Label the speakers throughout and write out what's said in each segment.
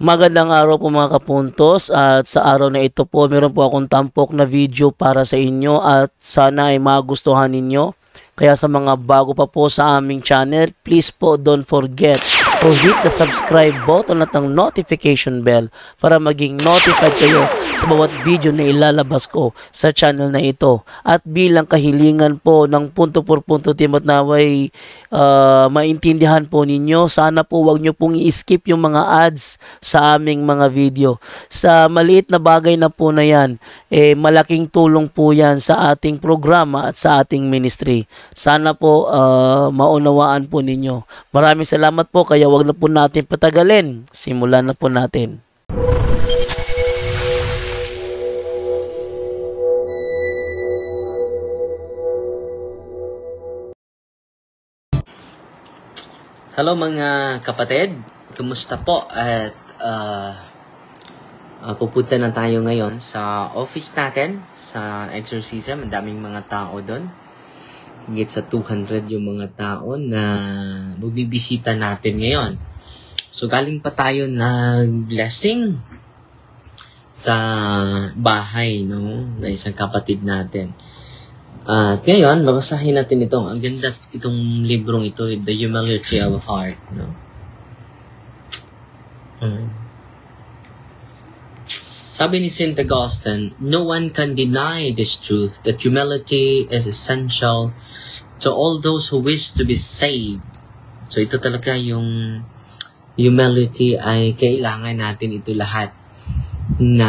Speaker 1: Magandang araw po mga kapuntos, at sa araw na ito po meron po akong tampok na video para sa inyo at sana ay magustuhan ninyo. Kaya sa mga bago pa po sa aming channel, please po don't forget to hit the subscribe button at ang notification bell para maging notified kayo sa bawat video na ilalabas ko sa channel na ito. At bilang kahilingan po ng punto por punto team at naway maintindihan po ninyo, sana po wag nyo pong i-skip yung mga ads sa aming mga video. Sa maliit na bagay na po na yan, malaking tulong po yan sa ating programa at sa ating ministry. Sana po maunawaan po ninyo. Maraming salamat po, kaya wag na po natin patagalin. Simulan na po natin.
Speaker 2: Hello mga kapatid, kumusta po? At pupunta na tayo ngayon sa office natin sa exorcism. Ang daming mga tao doon. Higit sa 200 yung mga tao na magbibisita natin ngayon. So galing pa tayo nag-blessing sa bahay, no, na isang kapatid natin. At ngayon, babasahin natin ito. Ang ganda itong librong ito, The Humility of Heart. No? Sabi ni St. Augustine, no one can deny this truth that humility is essential to all those who wish to be saved. So ito talaga yung humility ay kailangan natin ito lahat. Na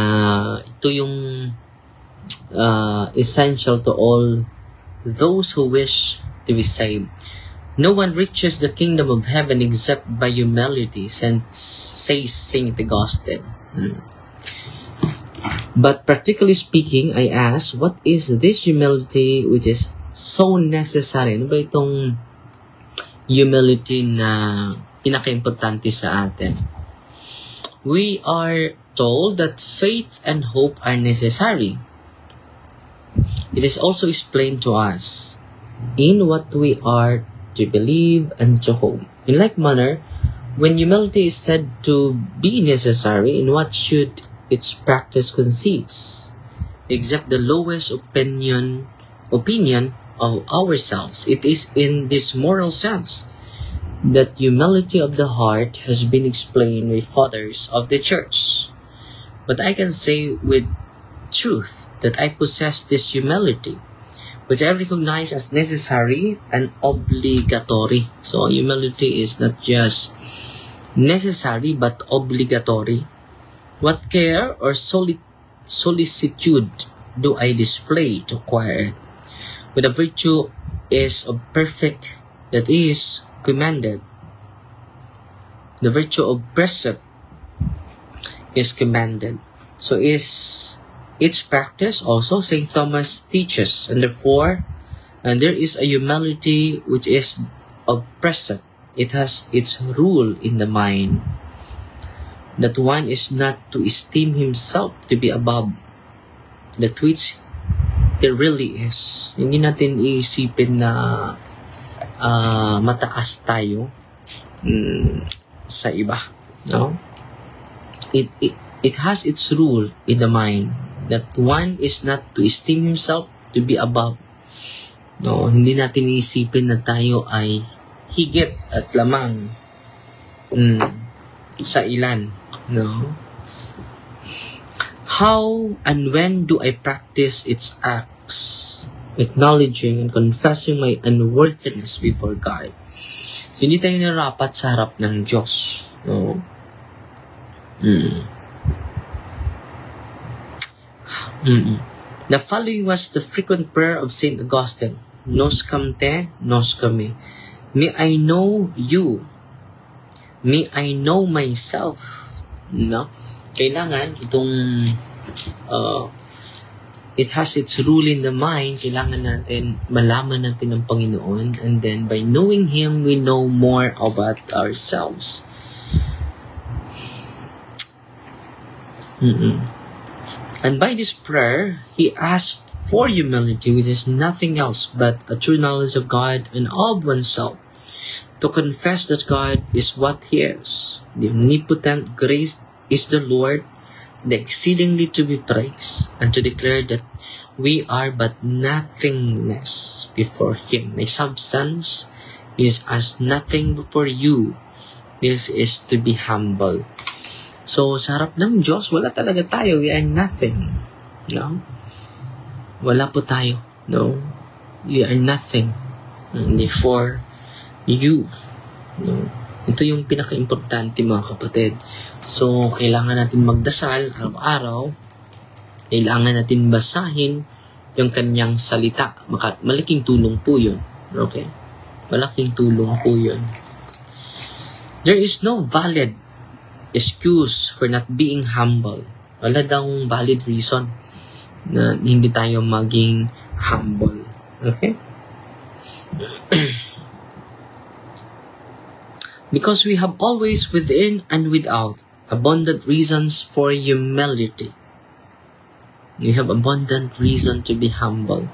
Speaker 2: ito yung essential to all those who wish to be saved. No one reaches the kingdom of heaven except by humility, says Saint Augustine. But practically speaking, I ask, what is this humility which is so necessary? Ano ba itong humility na pinaka-importante sa atin? We are told that faith and hope are necessary. It is also explained to us in what we are to believe and to hope. In like manner, when humility is said to be necessary, in what should its practice consist? Except the lowest opinion of ourselves. It is in this moral sense that humility of the heart has been explained by fathers of the church. But I can say with truth that I possess this humility, which I recognize as necessary and obligatory. So humility is not just necessary but obligatory. What care or solicitude do I display to acquire it? When the virtue is of perfect, that is commanded. The virtue of precept is commanded. So is its practice also, St. Thomas teaches, and therefore, there is a humility which is of precept. It has its rule in the mind, that one is not to esteem himself to be above that which he really is. Hindi natin iisipin na mataas tayo sa iba, no? It has its rule in the mind that one is not to esteem himself to be above. No, hindi natin iisipin na tayo ay higit at lamang sa ilan, no? How and when do I practice its acts, acknowledging and confessing my unworthiness before God? Hindi tayo narapat sa harap ng Diyos, no? The following was the frequent prayer of St. Augustine. Nos cum te, nos cum me. May I know you. May I know myself. No? Kailangan itong it has its rule in the mind. Kailangan natin malaman natin ang Panginoon, and then by knowing Him, we know more about ourselves. And by this prayer, he asked for humility, which is nothing else but a true knowledge of God and of oneself, to confess that God is what He is, the omnipotent, great is the Lord, the exceedingly to be praised, and to declare that we are but nothingness before Him. My substance is as nothing before you. This is to be humble. So, sa harap ng Diyos, wala talaga tayo. We are nothing. No? Wala po tayo. No? We are nothing before you. No? Ito yung pinaka-importante, mga kapatid. So, kailangan natin magdasal araw-araw. Kailangan natin basahin yung kanyang salita. Malaking tulong po yun. Okay? Malaking tulong po yun. There is no valid excuse for not being humble. Wala daw valid reason na hindi tayo maging humble. Okay? Because we have always within and without abundant reasons for humility. We have abundant reason to be humble.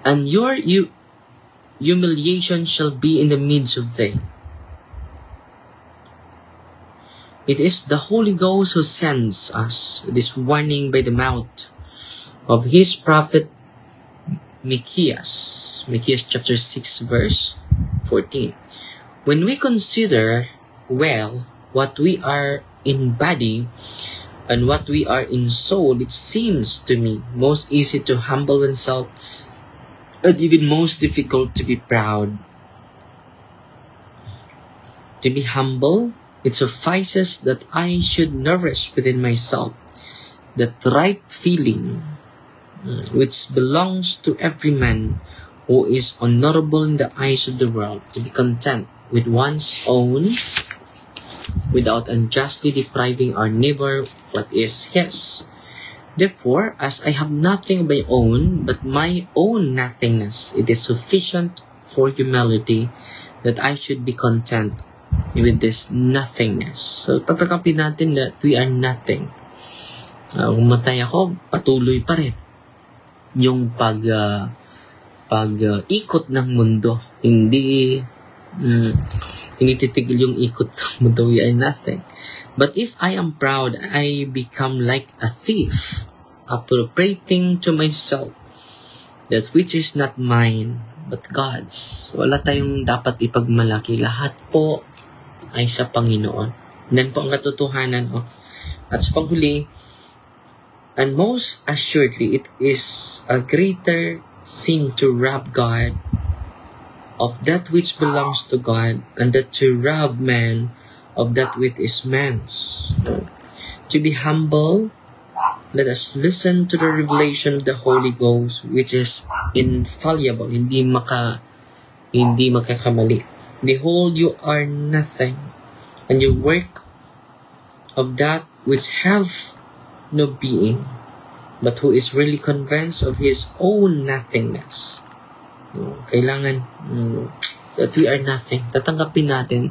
Speaker 2: And your humiliation shall be in the midst of them. It is the Holy Ghost who sends us this warning by the mouth of His prophet Micheas. Micheas chapter 6 verse 14. When we consider well what we are in body and what we are in soul, it seems to me most easy to humble oneself and even most difficult to be proud. To be humble, it suffices that I should nourish within myself that right feeling which belongs to every man who is honorable in the eyes of the world, to be content with one's own without unjustly depriving our neighbor what is his. Therefore, as I have nothing of my own but my own nothingness, it is sufficient for humility that I should be content with this nothingness. So, tatakapin natin that we are nothing. Kung matay ako, patuloy pa rin yung ikot ng mundo. Hindi titigil yung ikot ng mundo. We are nothing. But if I am proud, I become like a thief, appropriating to myself that which is not mine, but God's. Wala tayong dapat ipagmalaki. Lahat po ay sa Panginoon. Yan po ang katotohanan. At sa paghuli, and most assuredly, it is a greater sin to rob God of that which belongs to God, and that to rob man of that which is man's. To be humble, let us listen to the revelation of the Holy Ghost, which is infallible, hindi makakamali. Behold, you are nothing, and you work of that which have no being, but who is really convinced of his own nothingness. Kailangan that we are nothing. Tatanggapin natin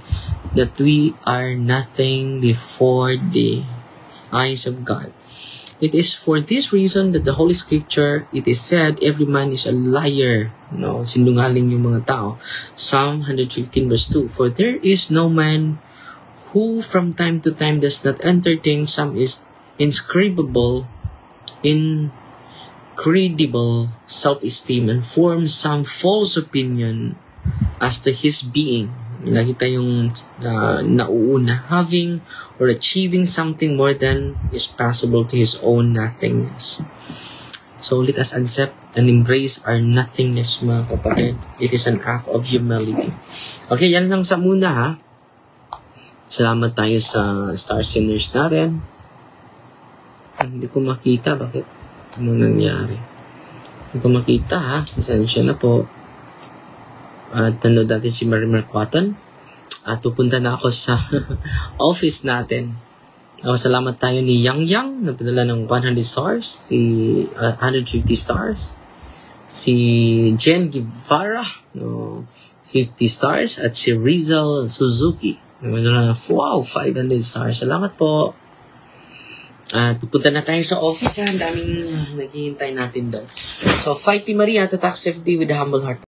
Speaker 2: that we are nothing before the eyes of God. It is for this reason that the Holy Scripture, it is said, every man is a liar. Sinungaling yung mga tao. Psalm 115 verse 2. For there is no man who from time to time does not entertain some is inscrutable, incredible self-esteem and forms some false opinion as to his being. Lagi tayong nauuna, having or achieving something more than is possible to his own nothingness. So let us accept and embrace our nothingness, mga kapatid. It is an act of humility. Okay, yan lang sa muna, ha. Salamat tayo sa Star Sinners natin. Hindi ko makita, bakit? Ano nangyari? Hindi ko makita, ha. Pasensya na po. At nanood natin si Marimar Cotton. At pupunta na ako sa office natin. Salamat tayo ni Yang Yang, napadala ng 100 stars. Si 150 stars. Si Jen Guevara, 50 stars. At si Rizal Suzuki, napadala ng 500 stars. Salamat po. At pupunta na tayo sa office, ha. Ang daming naghihintay natin doon. So, fight Team Maria, tatak safety with a humble heart.